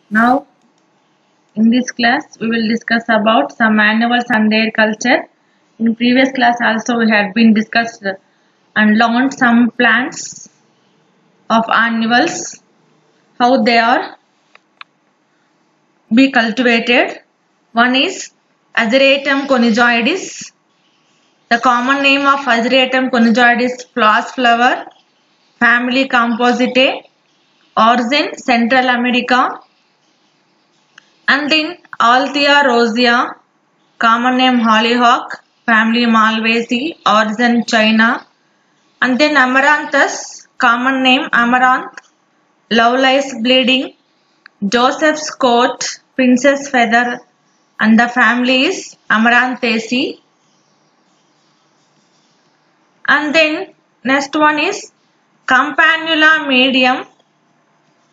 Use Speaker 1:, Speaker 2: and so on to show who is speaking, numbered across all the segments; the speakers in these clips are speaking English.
Speaker 1: Now, in this class, we will discuss about some annuals and their culture. In previous class, also we had been discussed and learned some plants of annuals, how they are be cultivated. One is Azeratum conizoides. The common name of Azeratum conizoides floss flower, family Compositae, origin Central America. And then Althea rosea, common name hollyhock, family Malvaceae, origin China. And then Amaranthus, common name Amaranth, Lovelace bleeding, Joseph's coat, princess feather, and the family is Amaranthaceae. And then next one is Campanula medium.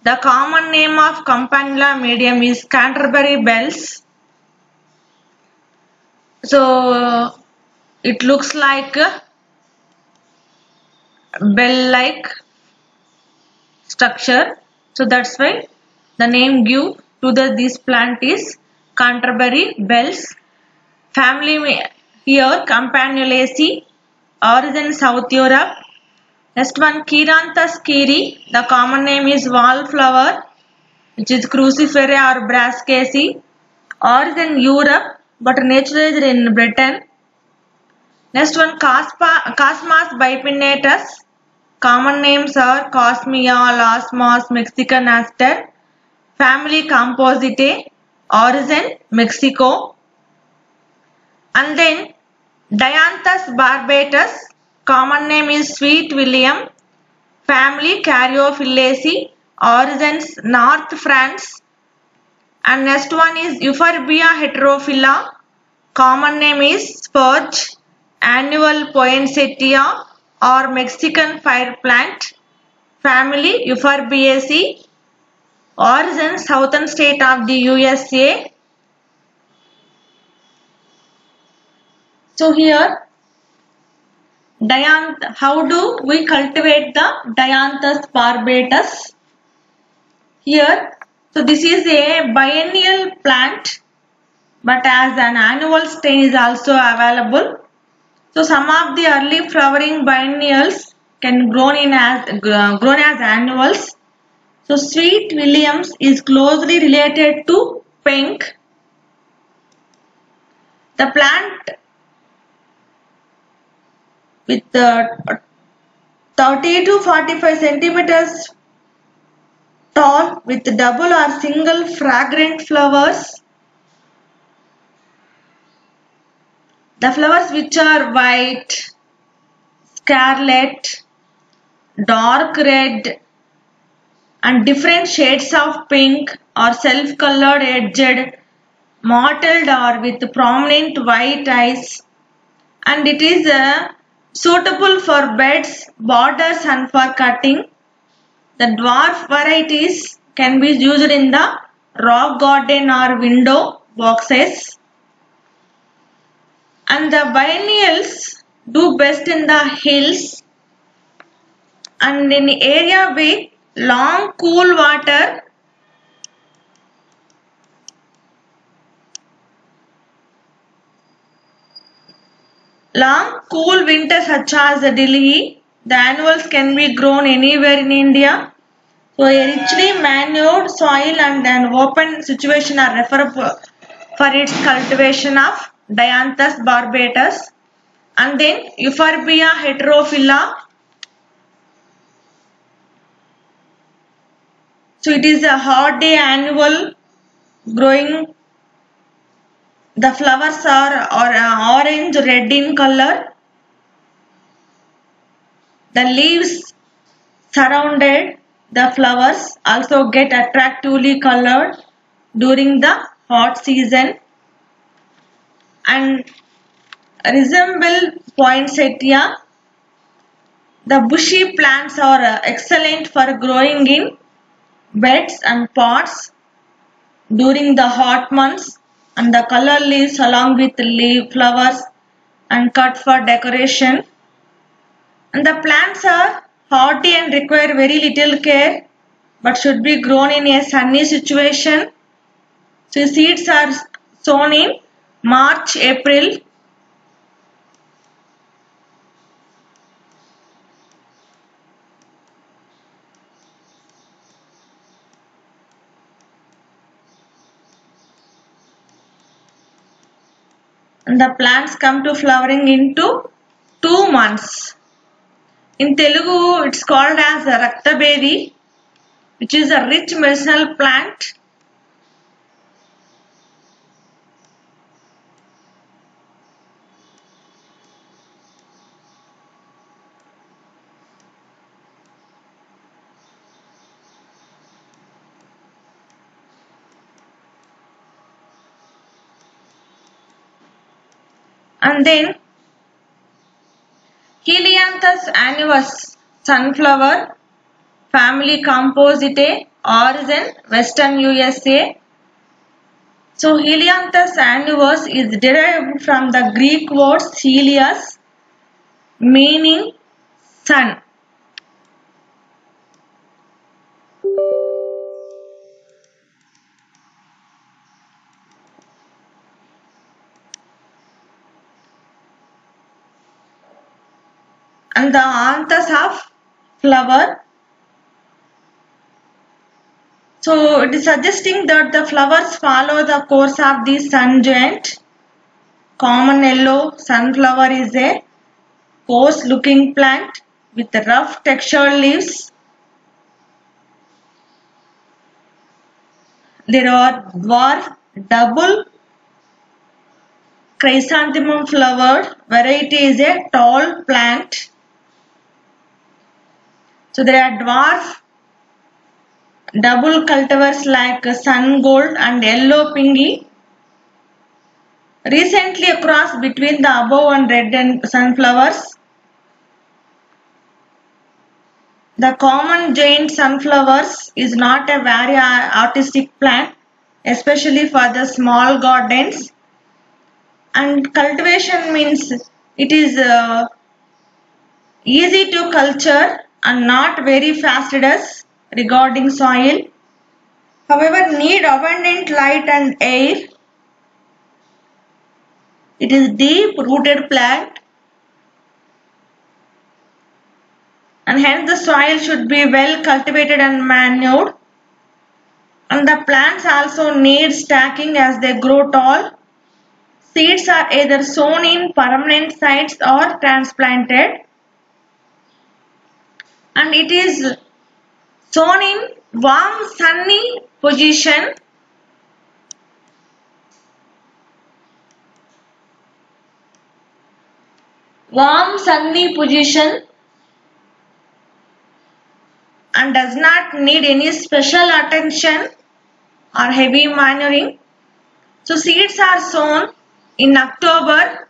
Speaker 1: The common name of Campanula medium is Canterbury bells. So it looks like a bell-like structure. So that's why the name give to this plant is Canterbury bells. Family here Campanulaceae, origin South Europe. Next one Chiranthus kiri. The common name is wallflower, which is Crucifera or Brassicaceae, origin Europe but naturalized in Britain. Next one Cosmas bipinnatus. Common names are Cosmia, Lasmas, Mexican aster. Family Compositae, origin Mexico. And then Dianthus barbatus. Common name is Sweet William. Family Caryophyllaceae, origins North France. And next one is Euphorbia heterophylla. Common name is Spurge. Annual poinsettia or Mexican fire plant. Family Euphorbiaceae. Origin southern state of the USA. So here how do we cultivate the Dianthus barbatus? Here, so this is a biennial plant, but as an annual strain is also available. So some of the early flowering biennials can grown as annuals. So Sweet Williams is closely related to pink. The plant with 30 to 45 centimeters tall with double or single fragrant flowers. The flowers which are white, scarlet, dark red and different shades of pink or self-colored edged, mottled or with prominent white eyes, and it is suitable for beds, borders and for cutting. The dwarf varieties can be used in the rock garden or window boxes. And the biennials do best in the hills and in area with long cool water. Long cool winters such as Delhi, the annuals can be grown anywhere in India. So a richly manured soil and an open situation are referable for its cultivation of Dianthus barbatus. And then Euphorbia heterophylla. So it is a hardy annual growing. The flowers are orange red in color. The leaves surrounded the flowers also get attractively colored during the hot season and resemble poinsettia. The bushy plants are excellent for growing in beds and pots during the hot months, and the color leaves along with leaf flowers and cut for decoration. And the plants are hardy and require very little care. but should be grown in a sunny situation. So seeds are sown in March, April. And the plants come to flowering into 2 months. In Telugu, it's called as Raktabedi, which is a rich medicinal plant. And then Helianthus annivus, sunflower, family Compositae, origin Western USA. So Helianthus annivus is derived from the Greek word helios, meaning sun. And the anthus of flower. So it is suggesting that the flowers follow the course of the sun giant. Common yellow sunflower is a coarse looking plant with rough textured leaves. There are dwarf double chrysanthemum flower variety is a tall plant. So there are dwarf double cultivars like sun gold and yellow pingy. Recently a cross between the above and red and sunflowers. The common giant sunflowers is not a very artistic plant, especially for the small gardens. And cultivation means it is easy to culture and not very fastidious regarding soil. However, need abundant light and air. It is deep rooted plant and hence the soil should be well cultivated and manured. And the plants also need stacking as they grow tall. Seeds are either sown in permanent sites or transplanted. And it is sown in warm sunny position. Warm sunny position and does not need any special attention or heavy manuring. So seeds are sown in October.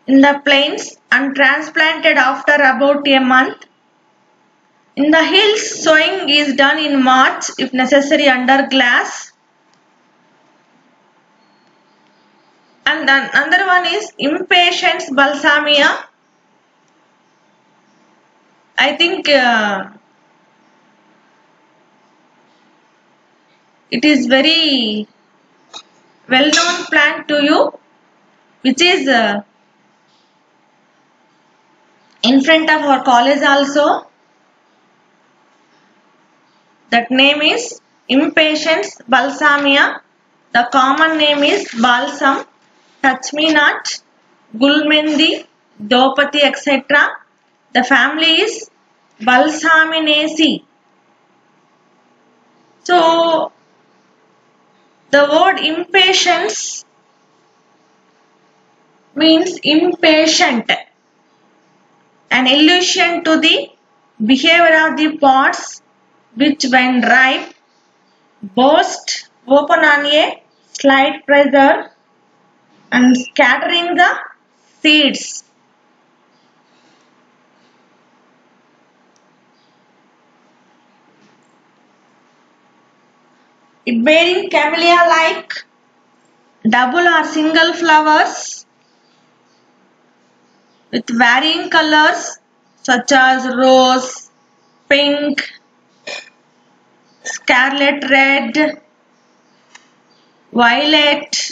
Speaker 1: In the plains and transplanted after about a month. In the hills, sowing is done in March if necessary under glass. And then another one is Impatiens balsamea. I think it is very well known plant to you, which is in front of our college also. That name is Impatiens balsamea. The common name is balsam, touch me not, gulmendi, dopati, etc. The family is Balsaminaceae. So the word impatience means impatient, an allusion to the behavior of the pods which when ripe burst open on a slight pressure and scattering the seeds. It bearing camellia-like double or single flowers with varying colors such as rose, pink, scarlet red, violet,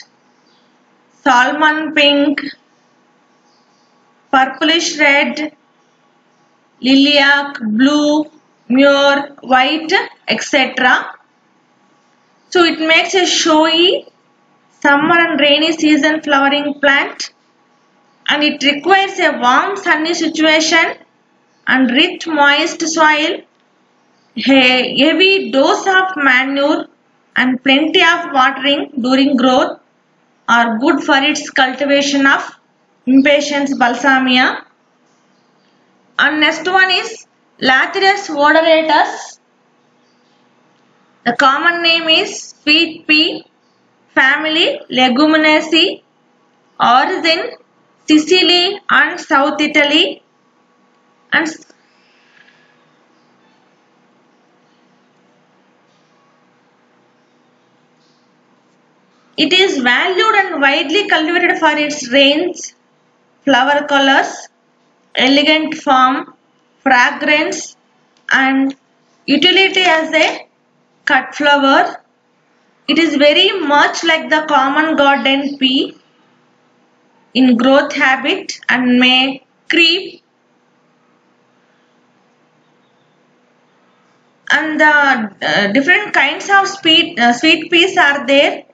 Speaker 1: salmon pink, purplish red, lilac, blue, mure, white, etc. So it makes a showy summer and rainy season flowering plant, and it requires a warm sunny situation and rich moist soil, a heavy dose of manure and plenty of watering during growth are good for its cultivation of Impatiens balsamea. And next one is Lathyrus odoratus. The common name is sweet pea, family Leguminosae, origin Sicily and South Italy, and it is valued and widely cultivated for its range, flower colors, elegant form, fragrance, and utility as a cut flower. It is very much like the common garden pea in growth habit and may creep, and the different kinds of sweet peas are there.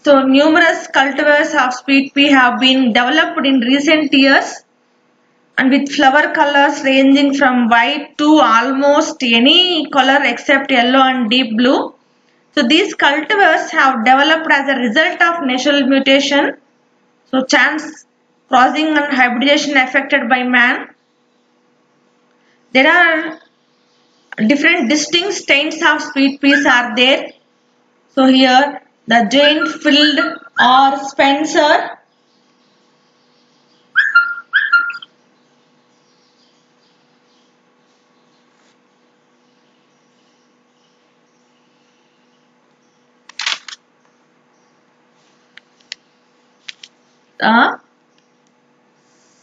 Speaker 1: So numerous cultivars of sweet pea have been developed in recent years, and with flower colors ranging from white to almost any color except yellow and deep blue. So these cultivars have developed as a result of natural mutation, so chance crossing and hybridization affected by man. There are different distinct strains of sweet peas are there. So here the Jane Field or Spencer,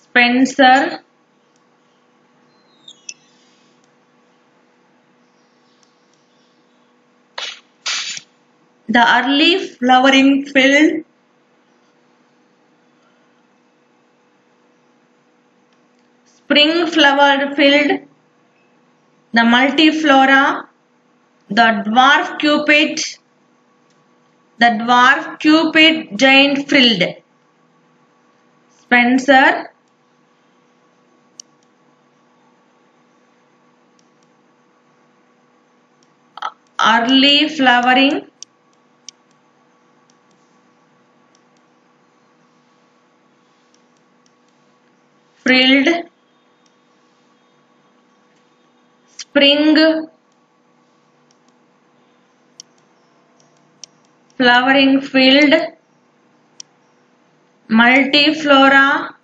Speaker 1: Spencer, the early flowering field, spring flowered field, the multiflora, the dwarf cupid giant frilled. Spencer, early flowering, frilled, spring flowering field, multiflora,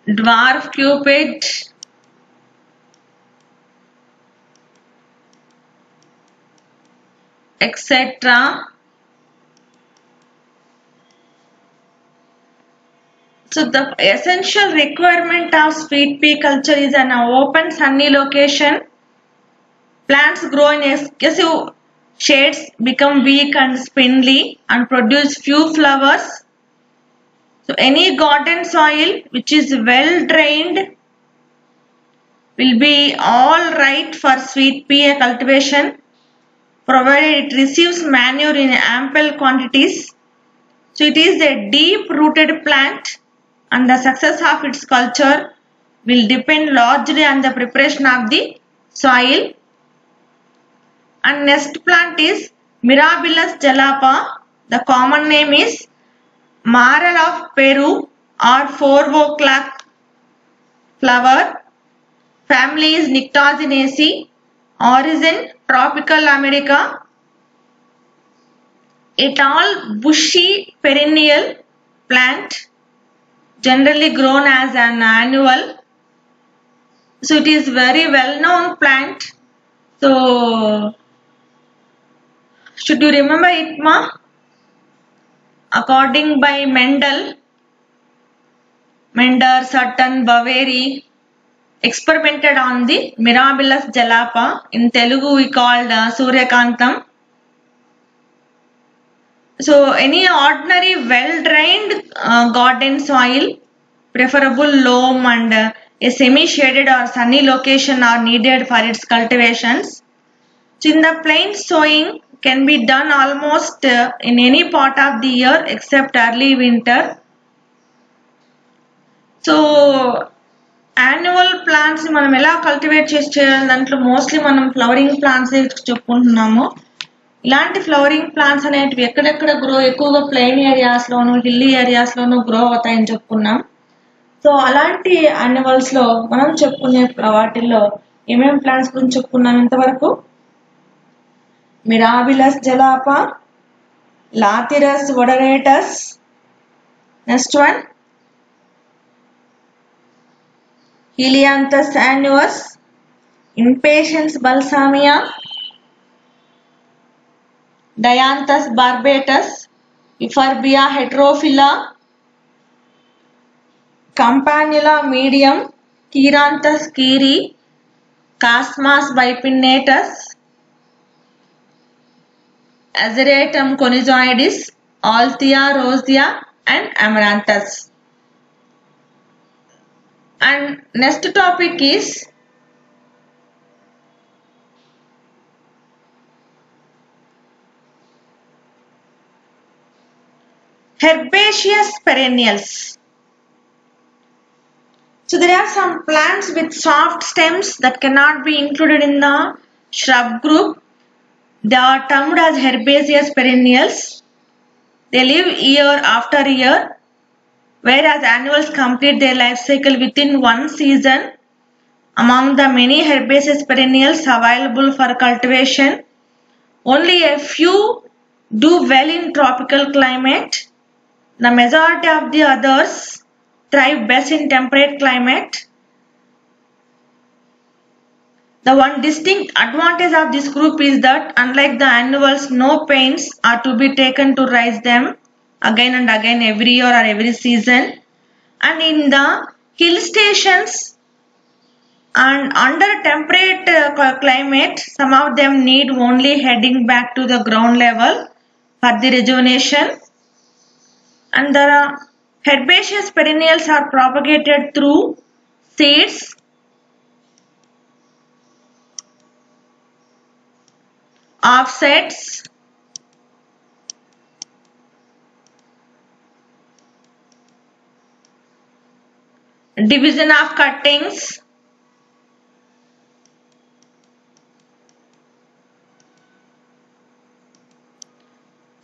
Speaker 1: dwarf cupid, etc. So the essential requirement of sweet pea culture is an open sunny location. Plants grow in excessive shades, become weak and spindly, and produce few flowers. So any garden soil which is well drained will be all right for sweet pea cultivation, provided it receives manure in ample quantities. So it is a deep rooted plant, and the success of its culture will depend largely on the preparation of the soil. And next plant is Mirabilis jalapa. The common name is Marl of Peru or 4 o'clock flower. Family is Nyctazinaceae. Origin tropical America. A tall bushy perennial plant. generally grown as an annual. So it is very well known plant. So should you remember it, ma? According by Mendel, Sutton, Baveri experimented on the Mirabilis jalapa. In Telugu we called Suryakantam. So any ordinary well-drained garden soil, preferable loam and a semi-shaded or sunny location are needed for its cultivations. So in the plain sowing can be done almost in any part of the year except early winter. So annual plants మనం ఎలా cultivate చేయాలి దాంట్లో mostly మనం flowering plants చెప్పుకుంటున్నాము. ఇలాంటి flowering plants అనేటివి ఎక్కడెక్కడ grow ఎక్కువగా plain areas లోను hilly areas లోను grow అవుతాయని చెప్పుకున్నాం. సో అలాంటి యాన్యువల్స్ లో మనం చెప్పుకునే వాటిల్లో ఏమేమి ప్లాంట్స్ గురించి చెప్పుకున్నాం ఇంతవరకు? Mirabilis jalapa, Lathyrus odoratus, next one Helianthus annuus, Impatiens balsamia, Dianthus barbatus, Euphorbia heterophylla, Campanula medium, Cheiranthus kiri, Casmas bipinnatus, Azeratum conizoides, Althea rosea and Amaranthus. And next topic is herbaceous perennials. So there are some plants with soft stems that cannot be included in the shrub group. They are termed as herbaceous perennials. They live year after year, whereas annuals complete their life cycle within one season. Among the many herbaceous perennials available for cultivation, only a few do well in tropical climate. The majority of the others thrive best in temperate climate. The one distinct advantage of this group is that unlike the annuals, no pains are to be taken to raise them again and again every year or every season. And in the hill stations and under temperate climate, some of them need only heading back to the ground level for the rejuvenation. And the herbaceous perennials are propagated through seeds, offsets, division of cuttings,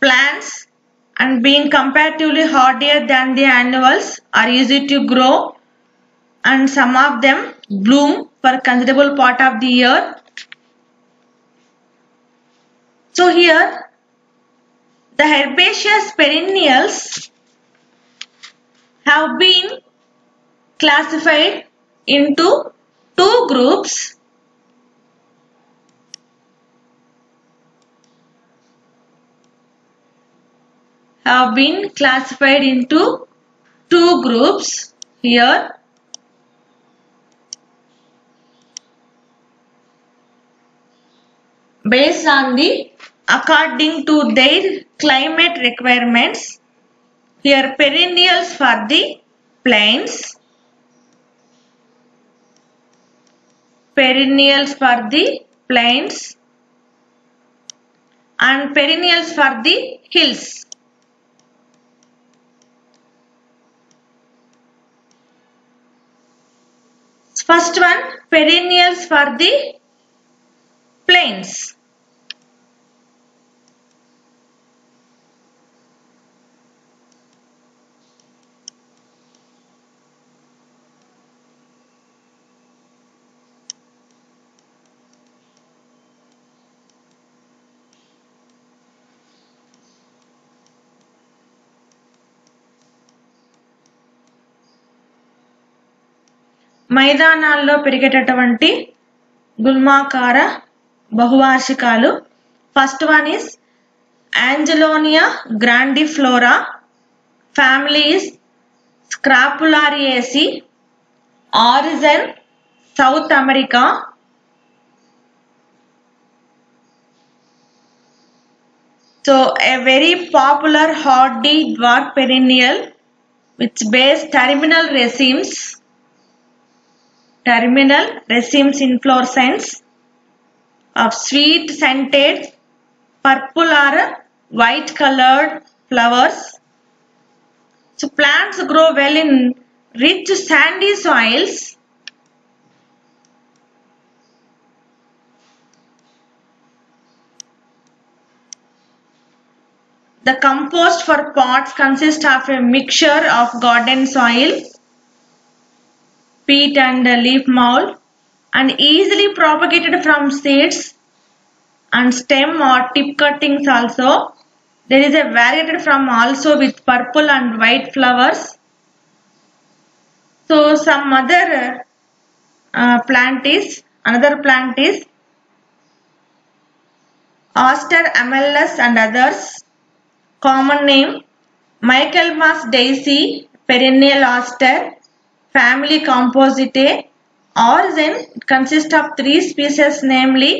Speaker 1: plants, and being comparatively hardier than the annuals are easy to grow, and some of them bloom for a considerable part of the year. So here the herbaceous perennials have been classified into two groups. Here. Based on according to their climate requirements. Here perennials for the plains, and perennials for the hills. First one, perennials for the plains. మైదానాల్లో పెరిగేటటువంటి గుల్మాకార బహువార్షికాలు. First one is Angelonia grandiflora. Family is Scapulariaceae. Origin South America. So a very popular hardy dwarf perennial which bears terminal racemes inflorescence of sweet scented purple or white colored flowers. So plants grow well in rich sandy soils. The compost for pots consists of a mixture of garden soil, peat and leaf mold, and easily propagated from seeds and stem or tip cuttings also. There is a variety from also with purple and white flowers. So some other another plant is Aster amellus and others. Common name Michaelmas daisy, perennial aster, family Compositae. Origin consists of 3 species, namely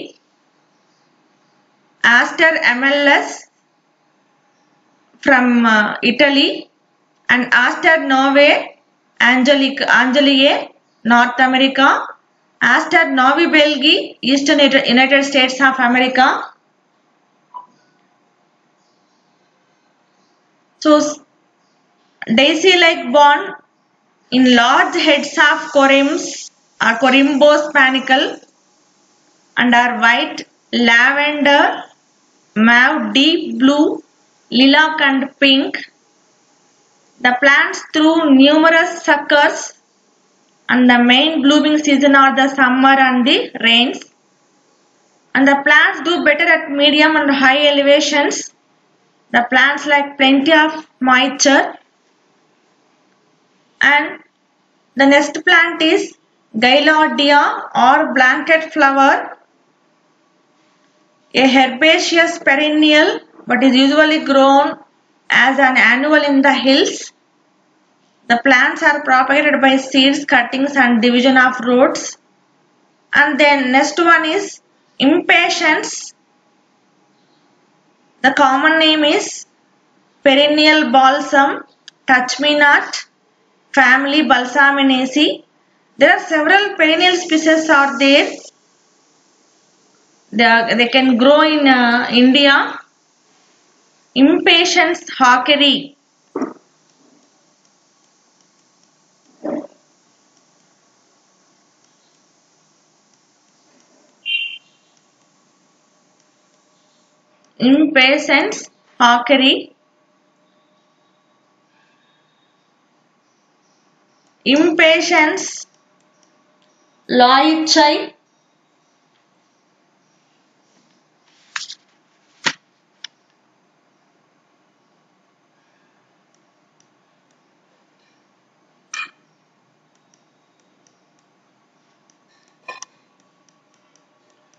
Speaker 1: Aster amellus from Italy and Aster novae angeliae, North America, Aster novibelgi, Eastern United States of America. So daisy-like bond in large heads of corymbs or corymbos panicle and are white, lavender, mauve, deep blue, lilac and pink. The plants through numerous suckers and the main blooming season are the summer and the rains. And the plants do better at medium and high elevations. The plants like plenty of moisture. And the next plant is Gaillardia or blanket flower, a herbaceous perennial but is usually grown as an annual in the hills. The plants are propagated by seeds, cuttings and division of roots. And then next one is Impatiens. The common name is perennial balsam, touch-me-not, family Balsaminaceae. There are several perennial species are there. They can grow in India. Impatiens hawkeri. Impatiens hawkeri. Impatiens loichai.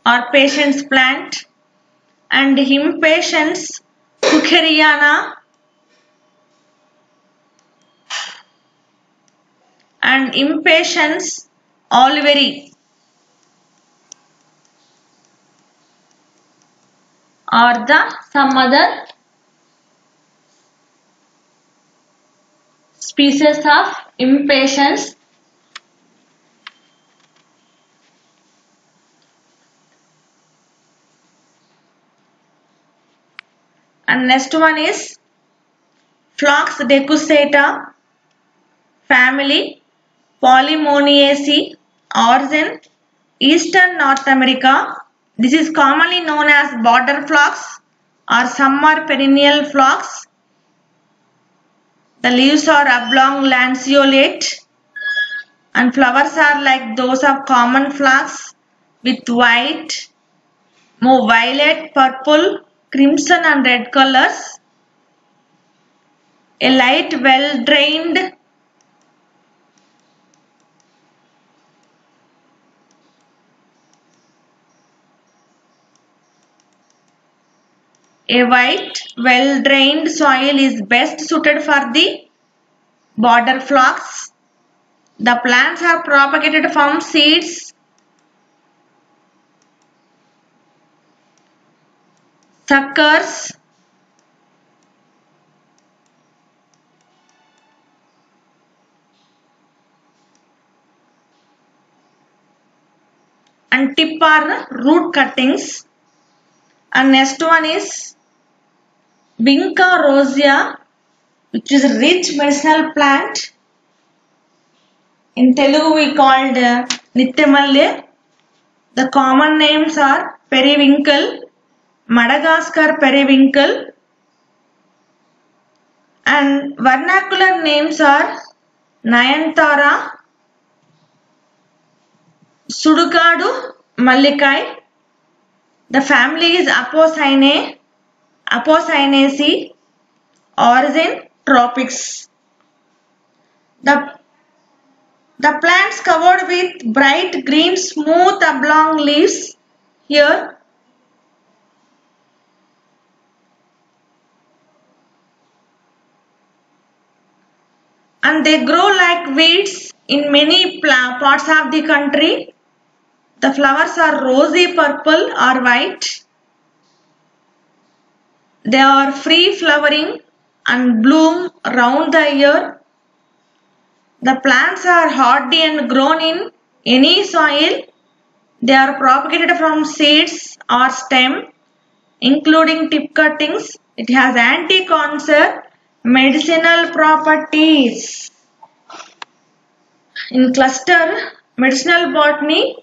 Speaker 1: Or patience plant. And Impatiens cookeriana and Impatiens oliveri are the some other species of Impatiens. And next one is Phlox decussata, family Polymoniaceae, origin Eastern North America. This is commonly known as border phlox or summer perennial phlox. The leaves are oblong lanceolate and flowers are like those of common phlox with white, violet, purple, crimson and red colors. A light, well-drained A white, well-drained soil is best suited for the border phlox. The plants are propagated from seeds, suckers, and tip are root cuttings. And next one is Vinca rosea, which is a rich medicinal plant. In Telugu we called Nityamalle. The common names are periwinkle, Madagascar periwinkle, and vernacular names are Nayantara, Sudukadu Mallikai. The family is Apocynaceae, origin tropics. The plants covered with bright green smooth oblong leaves here. And they grow like weeds in many parts of the country. The flowers are rosy purple or white. They are free flowering and bloom round the year. The plants are hardy and grown in any soil. They are propagated from seeds or stem, including tip cuttings. It has anti-cancer medicinal properties. In cluster medicinal botany,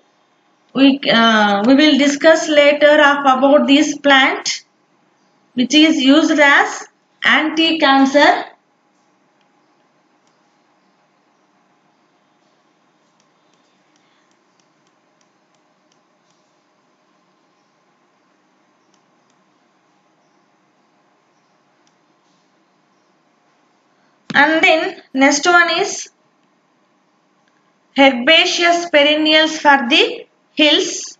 Speaker 1: we will discuss later about this plant, which is used as anti-cancer. And then next one is herbaceous perennials for the hills.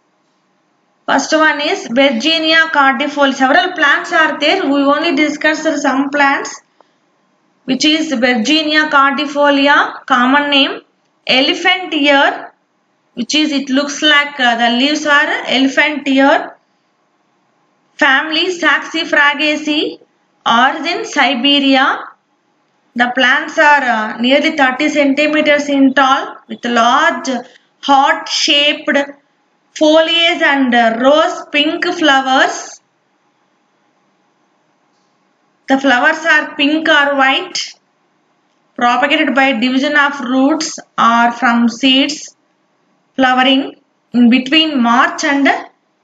Speaker 1: First one is Virginia cordifolia. Several plants are there. We only discussed some plants, which is Virginia cordifolia, common name. Elephant ear, which is it looks like the leaves are elephant ear. Family Saxifragaceae, origin Siberia. The plants are nearly 30 centimeters in tall with large heart-shaped foliage and rose pink flowers. The flowers are pink or white, propagated by division of roots or from seeds, flowering in between March and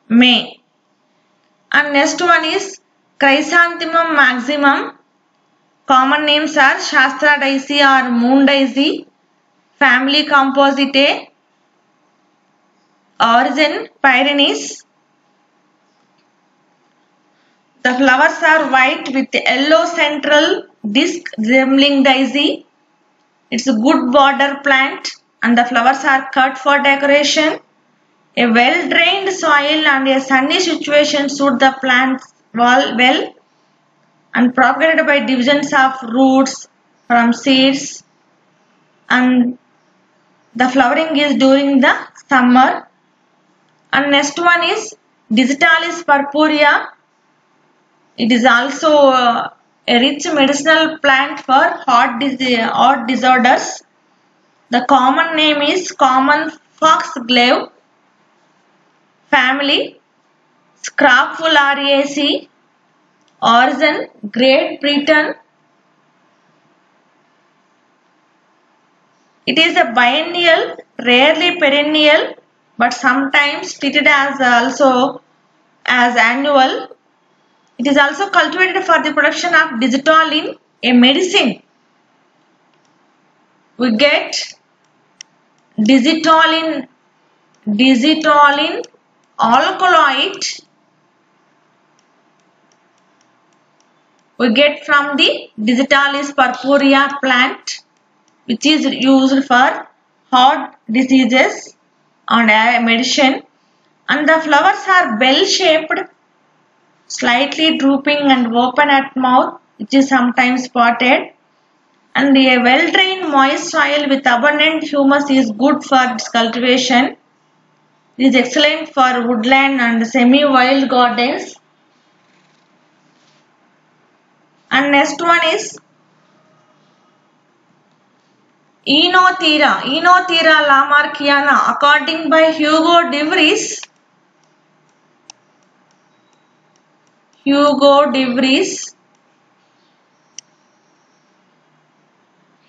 Speaker 1: May. And next one is Chrysanthemum maximum. Common names are Shastra Daisy or Moon Daisy. Family Compositae. Origin Pyrenees. The flowers are white with yellow central disc resembling daisy. It's a good border plant and the flowers are cut for decoration. A well-drained soil and a sunny situation suit the plants well and propagated by divisions of roots from seeds, and the flowering is during the summer. And next one is Digitalis purpurea. It is also a rich medicinal plant for heart disorders. The common name is common foxglove. Family Scrophulariaceae. Origin Great Britain. It is a biennial, rarely perennial, but sometimes treated as also as annual. It is also cultivated for the production of digitoline, a medicine. We get digitoline alkaloid. We get from the Digitalis purpurea plant, which is used for heart diseases and medicine. And the flowers are bell shaped slightly drooping and open at mouth, which is sometimes spotted. And a well-drained moist soil with abundant humus is good for its cultivation. It is excellent for woodland and semi-wild gardens. And next one is Oenothera lamarckiana, according by Hugo de Vries.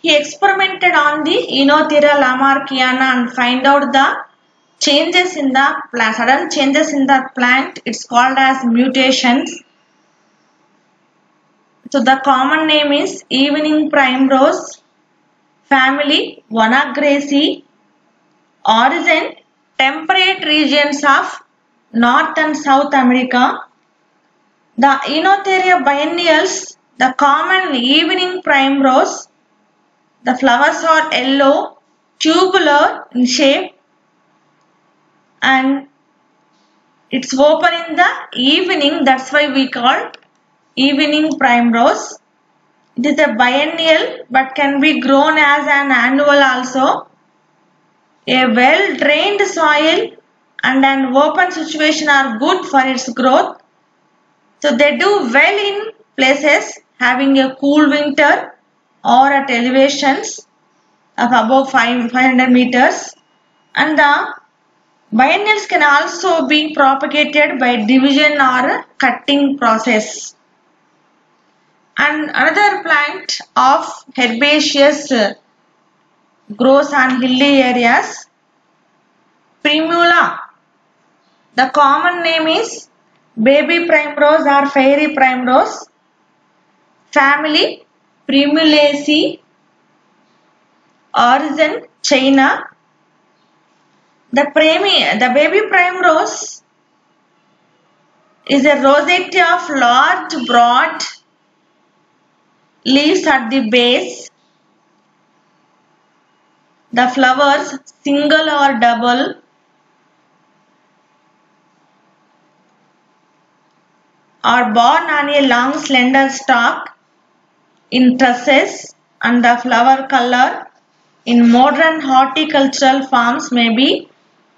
Speaker 1: He experimented on the Oenothera lamarckiana and find out the changes in the plant, sudden changes in the plant. It's called as mutations. So the common name is evening primrose, family Vanagraceae, origin temperate regions of North and South America. The Oenothera biennials, the common evening primrose, the flowers are yellow, tubular in shape, and it's open in the evening. That's why we call evening primrose. It is a biennial but can be grown as an annual also. A well-drained soil and an open situation are good for its growth. So they do well in places having a cool winter or at elevations of above 500 meters. And the biennials can also be propagated by division or cutting process. And another plant of herbaceous grows on hilly areas, Primula. The common name is baby primrose or fairy primrose, family Primulaceae, origin China. The baby primrose is a rosette of large broad leaves at the base. The flowers, single or double, are borne on a long slender stalk in trusses, and the flower color in modern horticultural forms may be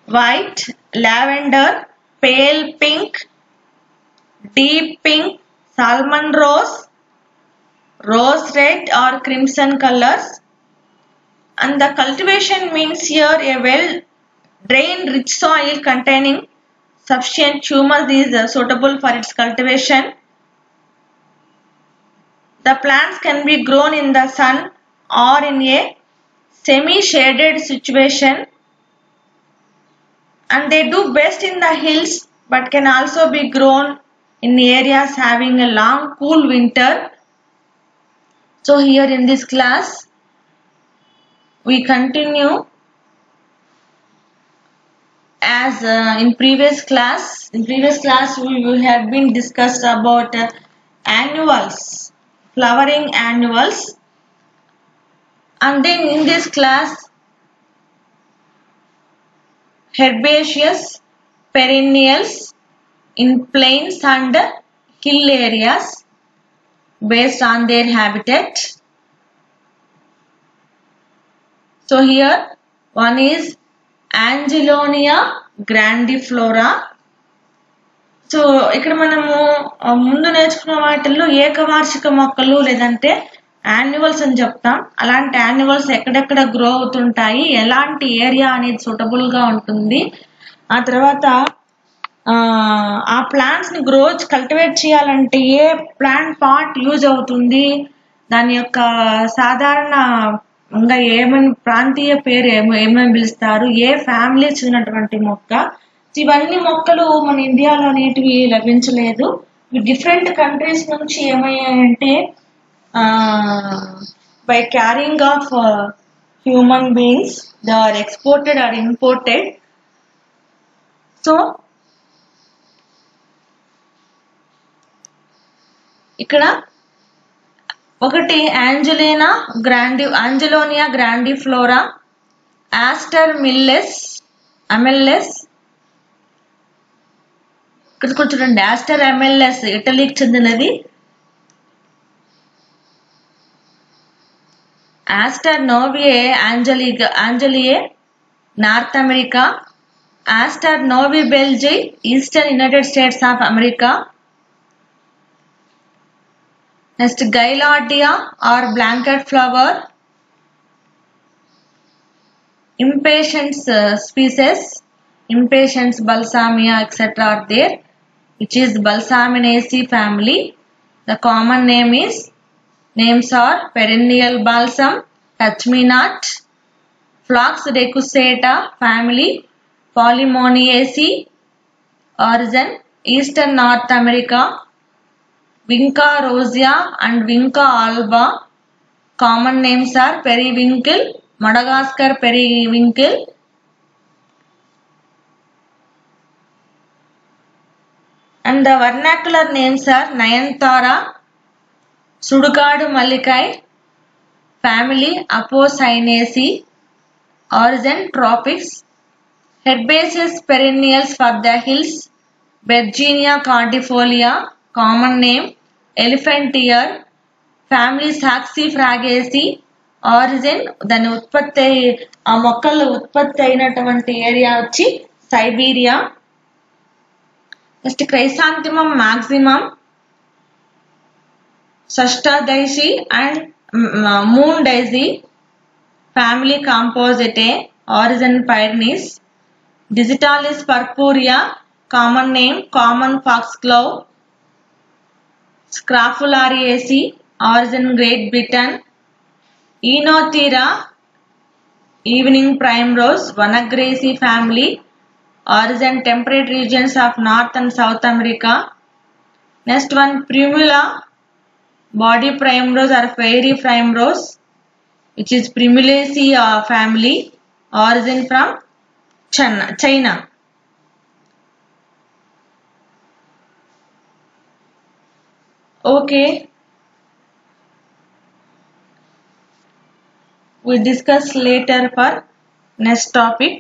Speaker 1: white, lavender, pale pink, deep pink, salmon rose, rose red or crimson colors. And the cultivation means here a well-drained rich soil containing sufficient humus is suitable for its cultivation. The plants can be grown in the sun or in a semi-shaded situation, and they do best in the hills but can also be grown in areas having a long cool winter. So here in this class we continue as in previous class. In previous class we had been discussed about annuals, flowering annuals, and then in this class herbaceous perennials in plains and hill areas based on their habitat. So here one is Angelonia grandiflora. So ఇక్కడ మనము ముందు నేర్చుకున్న వాటిల్లో ఏకవార్షిక మొక్కలు లేదంటే annuals అని చెప్తాం. అలాంటి యాన్యువల్స్ ఎక్కడెక్కడ గ్రో అవుతుంటాయి, ఎలాంటి ఏరియా అనేది సూటబుల్ గా ఉంటుంది, ఆ తర్వాత ఆ ప్లాంట్స్ ని కల్టివేట్ చేయాలంటే ఏ ప్లాంట్ పార్ట్ యూజ్ అవుతుంది, దాని యొక్క సాధారణంగా ఏమని ప్రాంతీయ పేరు ఏమని పిలుస్తారు, ఏ ఫ్యామిలీ చెందినటువంటి మొక్క. ఇవన్నీ మొక్కలు మన ఇండియాలో అనేటివి లభించలేదు. డిఫరెంట్ కంట్రీస్ నుంచి ఏమయ్యాయంటే by carrying of human beings they are exported or imported. So ఇక్కడ ఒకటి Angelonia grandiflora, Aster amellis, ఇక్కడ కూడా చూడండి ఆస్టర్ ఎంఎల్ఎస్ ఇటలీకి చెందినది. Aster novae angliae North America. Aster novi belgii eastern United States of America. Next gaillardia or blanket flower, impatiens species, impatiens balsamia etc. are there, which is Balsaminaceae family. The common names are perennial balsam, touch-me-not, Phlox decussata family, Polemoniaceae, origin Eastern North America, Vinca rosea and Vinca alba. Common names are periwinkle, Madagascar periwinkle, and the vernacular names are Nayanthara, Sudukadu Mallikai, family Apocynaceae, origin tropics, herbaceous perennials for the hills, Bergenia cordifolia, common name elephant ear, family Saxifragaceae, origin దాని ఉత్పత్తి ఆ మొక్కల ఉత్పత్తి అయినటువంటి area వచ్చి Siberia. Next chrysanthemum maximum, shasta daisy and moon daisy, family compositae, origin Pyrenees. Digitalis purpurea, common name common foxglove. Scrophulariaceae, origin Great Britain. Enothera, evening primrose, Vanagraceae family, origin temperate regions of North and South America. Next one, Primula, body primrose or fairy primrose, which is Primulaceae family, origin from China. Okay. We discuss later for next topic.